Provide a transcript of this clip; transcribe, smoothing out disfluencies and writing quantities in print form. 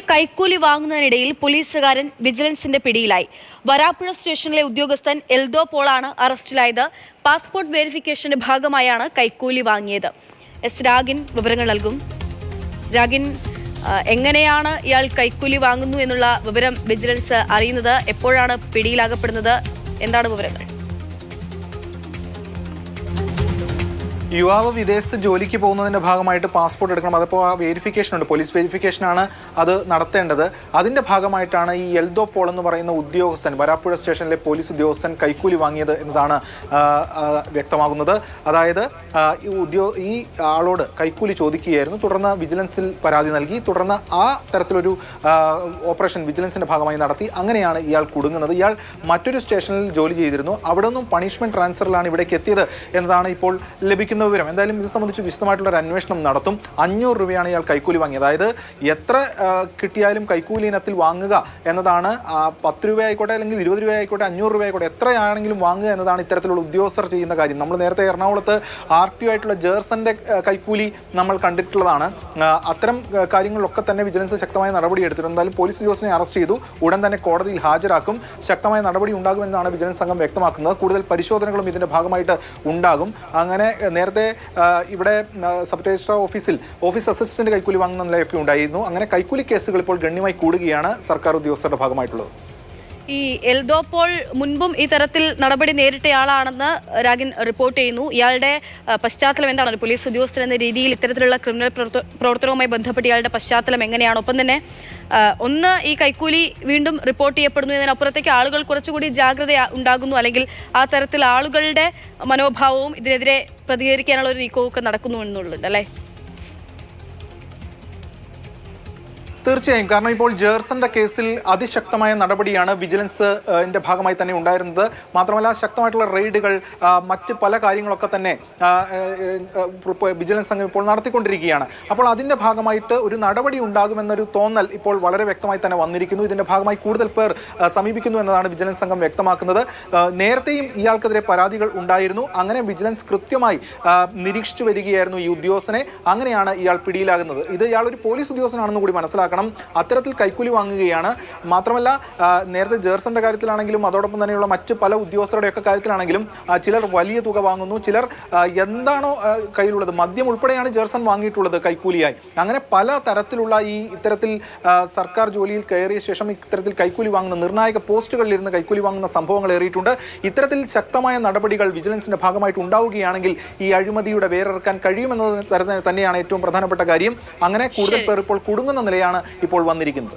കൈക്കൂലി വാങ്ങുന്നതിനിടയിൽ പോലീസുകാരൻ വിജിലൻസിന്റെ പിടിയിലായി. വരാപ്പുഴ സ്റ്റേഷനിലെ ഉദ്യോഗസ്ഥൻ എൽദോ പോളാണ് അറസ്റ്റിലായത്. പാസ്പോർട്ട് വെരിഫിക്കേഷന്റെ ഭാഗമായാണ് കൈക്കൂലി വാങ്ങിയത്. എസ് രാഗിൻ വിവരങ്ങൾ നൽകും. രാഗിൻ, എങ്ങനെയാണ് ഇയാൾ കൈക്കൂലി വാങ്ങുന്നു എന്നുള്ള വിവരം വിജിലൻസ് അറിയുന്നത്? എപ്പോഴാണ് പിടിയിലാകപ്പെടുന്നത്? എന്താണ് വിവരങ്ങൾ? യുവാവ് വിദേശത്ത് ജോലിക്ക് പോകുന്നതിന്റെ ഭാഗമായിട്ട് പാസ്പോർട്ട് എടുക്കണം. അതിപ്പോൾ ആ വെരിഫിക്കേഷൻ ഉണ്ട്, പോലീസ് വെരിഫിക്കേഷനാണ് അത് നടത്തേണ്ടത്. അതിന്റെ ഭാഗമായിട്ടാണ് ഈ എൽദോ പോൾ എന്ന് പറയുന്ന ഉദ്യോഗസ്ഥൻ, വരാപ്പുഴ സ്റ്റേഷനിലെ പോലീസ് ഉദ്യോഗസ്ഥൻ കൈക്കൂലി വാങ്ങിയത് എന്നതാണ് വ്യക്തമാകുന്നത്. അതായത് ഈ ആളോട് കൈക്കൂലി ചോദിക്കുകയായിരുന്നു. തുടർന്ന് വിജിലൻസിൽ പരാതി നൽകി. തുടർന്ന് ആ തരത്തിലൊരു ഓപ്പറേഷൻ വിജിലൻസിന്റെ ഭാഗമായി നടത്തി. അങ്ങനെയാണ് ഇയാൾ കുടുങ്ങുന്നത്. ഇയാൾ മറ്റൊരു സ്റ്റേഷനിൽ ജോലി ചെയ്തിരുന്നു. അവിടെ നിന്നും പണിഷ്മെന്റ് ട്രാൻസ്ഫറിലാണ് ഇവിടേക്ക് എത്തിയത് എന്നതാണ് ഇപ്പോൾ ലഭിക്കുന്ന വിവരം. എന്തായാലും ഇത് സംബന്ധിച്ച് വിശദമായിട്ടുള്ള ഒരു അന്വേഷണം നടത്തും. 500 രൂപയാണ് ഇയാൾ കൈക്കൂലി വാങ്ങിയത്. അതായത് എത്ര കിട്ടിയാലും കൈക്കൂലി ഇനത്തിൽ വാങ്ങുക എന്നതാണ്. 10 രൂപ ആയിക്കോട്ടെ, അല്ലെങ്കിൽ 20 രൂപ ആയിക്കോട്ടെ, 500 രൂപ ആയിക്കോട്ടെ, എത്രയാണെങ്കിലും വാങ്ങുക എന്നതാണ് ഇത്തരത്തിലുള്ള ഉദ്യോഗസ്ഥർ ചെയ്യുന്ന കാര്യം. നമ്മൾ നേരത്തെ എറണാകുളത്ത് RTO ആയിട്ടുള്ള ജേഴ്സന്റെ കൈക്കൂലി നമ്മൾ കണ്ടിട്ടുള്ളതാണ്. അത്തരം കാര്യങ്ങളിലൊക്കെ തന്നെ വിജിലൻസ് ശക്തമായ നടപടി എടുത്തിട്ടുണ്ട്. എന്തായാലും പോലീസ് ഉദ്യോഗസ്ഥനെ അറസ്റ്റ് ചെയ്തു. ഉടൻ തന്നെ കോടതിയിൽ ഹാജരാക്കും. ശക്തമായ നടപടി ഉണ്ടാകുമെന്നാണ് വിജിലൻസ് സംഘം വ്യക്തമാക്കുന്നത്. കൂടുതൽ പരിശോധനകളും ഇതിന്റെ ഭാഗമായിട്ട് ഉണ്ടാകും. അങ്ങനെ നേരത്തെ ഇവിടെ സബ് രജിസ്ട്രാർ ഓഫീസ് അസിസ്റ്റന്റ് കൈക്കൂലി വാങ്ങുന്ന നിലയൊക്കെ ഉണ്ടായിരുന്നു. അങ്ങനെ കൈക്കൂലി കേസുകൾ ഇപ്പോൾ ഗണ്യമായി കൂടുകയാണ് സർക്കാർ ഉദ്യോഗസ്ഥരുടെ ഭാഗമായിട്ടുള്ളത്. ഈ എൽദോ പോൾ മുൻപും ഈ തരത്തിൽ നടപടി നേരിട്ടയാളാണെന്ന് രാഗിൻ റിപ്പോർട്ട് ചെയ്യുന്നു. ഇയാളുടെ പശ്ചാത്തലം എന്താണ്? ഒരു പോലീസ് ഉദ്യോഗസ്ഥൻ എന്ന രീതിയിൽ ഇത്തരത്തിലുള്ള ക്രിമിനൽ പ്രവർത്തനവുമായി ബന്ധപ്പെട്ട് ഇയാളുടെ പശ്ചാത്തലം എങ്ങനെയാണ്? ഒപ്പം തന്നെ ഈ കൈക്കൂലി വീണ്ടും റിപ്പോർട്ട് ചെയ്യപ്പെടുന്നു എന്നതിനപ്പുറത്തേക്ക് ആളുകൾ കുറച്ചുകൂടി ജാഗ്രത ഉണ്ടാകുന്നു, അല്ലെങ്കിൽ ആ തരത്തിൽ ആളുകളുടെ മനോഭാവവും ഇതിനെതിരെ പ്രതികരിക്കാനുള്ള ഒരു നീക്കവും നടക്കുന്നു എന്നുള്ളത് അല്ലേ? തീർച്ചയായും. കാരണം ഇപ്പോൾ ജേഴ്സന്റെ കേസിൽ അതിശക്തമായ നടപടിയാണ് വിജിലൻസിന്റെ ഭാഗമായി തന്നെ ഉണ്ടായിരുന്നത്. മാത്രമല്ല ശക്തമായിട്ടുള്ള റെയ്ഡുകൾ, മറ്റ് പല കാര്യങ്ങളൊക്കെ തന്നെ വിജിലൻസ് സംഘം ഇപ്പോൾ നടത്തിക്കൊണ്ടിരിക്കുകയാണ്. അപ്പോൾ അതിന്റെ ഭാഗമായിട്ട് ഒരു നടപടി ഉണ്ടാകുമെന്നൊരു തോന്നൽ ഇപ്പോൾ വളരെ വ്യക്തമായി തന്നെ വന്നിരിക്കുന്നു. ഇതിന്റെ ഭാഗമായി കൂടുതൽ പേർ സമീപിക്കുന്നു എന്നതാണ് വിജിലൻസ് സംഘം വ്യക്തമാക്കുന്നത്. നേരത്തെയും ഇയാൾക്കെതിരെ പരാതികൾ ഉണ്ടായിരുന്നു. അങ്ങനെ വിജിലൻസ് കൃത്യമായി നിരീക്ഷിച്ചു വരികയായിരുന്നു ഈ ഉദ്യോഗസ്ഥനെ. അങ്ങനെയാണ് ഇയാൾ പിടിയിലാകുന്നത്. ഇയാൾ ഒരു പോലീസ് ഉദ്യോഗസ്ഥനാണെന്ന് കൂടി മനസ്സിലാക്കണം. അത്തരത്തിൽ കൈക്കൂലി വാങ്ങുകയാണ്. മാത്രമല്ല നേരത്തെ ജേഴ്സന്റെ കാര്യത്തിലാണെങ്കിലും അതോടൊപ്പം തന്നെയുള്ള മറ്റ് പല ഉദ്യോഗസ്ഥരുടെയൊക്കെ കാര്യത്തിലാണെങ്കിലും ചിലർ വലിയ തുക വാങ്ങുന്നു. ചിലർ എന്താണോ കയ്യിലുള്ളത്, മദ്യം ഉൾപ്പെടെയാണ് ജേഴ്സൺ വാങ്ങിയിട്ടുള്ളത് കൈക്കൂലിയായി. അങ്ങനെ പല തരത്തിലുള്ള ഇത്തരത്തിൽ സർക്കാർ ജോലിയിൽ കയറിയ ശേഷം ഇത്തരത്തിൽ കൈക്കൂലി വാങ്ങുന്ന, നിർണായക പോസ്റ്റുകളിൽ ഇരുന്ന് കൈക്കൂലി വാങ്ങുന്ന സംഭവങ്ങൾ ഏറിയിട്ടുണ്ട്. ഇത്തരത്തിൽ ശക്തമായ നടപടികൾ വിജിലൻസിന്റെ ഭാഗമായിട്ട് ഉണ്ടാവുകയാണെങ്കിൽ ഈ അഴിമതിയുടെ വേറിറക്കാൻ കഴിയുമെന്നത് തന്നെയാണ് ഏറ്റവും പ്രധാനപ്പെട്ട കാര്യം. അങ്ങനെ കൂടുതൽ പേർ ഇപ്പോൾ കുടുങ്ങുന്ന നിലയാണ് ഇപ്പോൾ വന്നിരിക്കുന്നത്.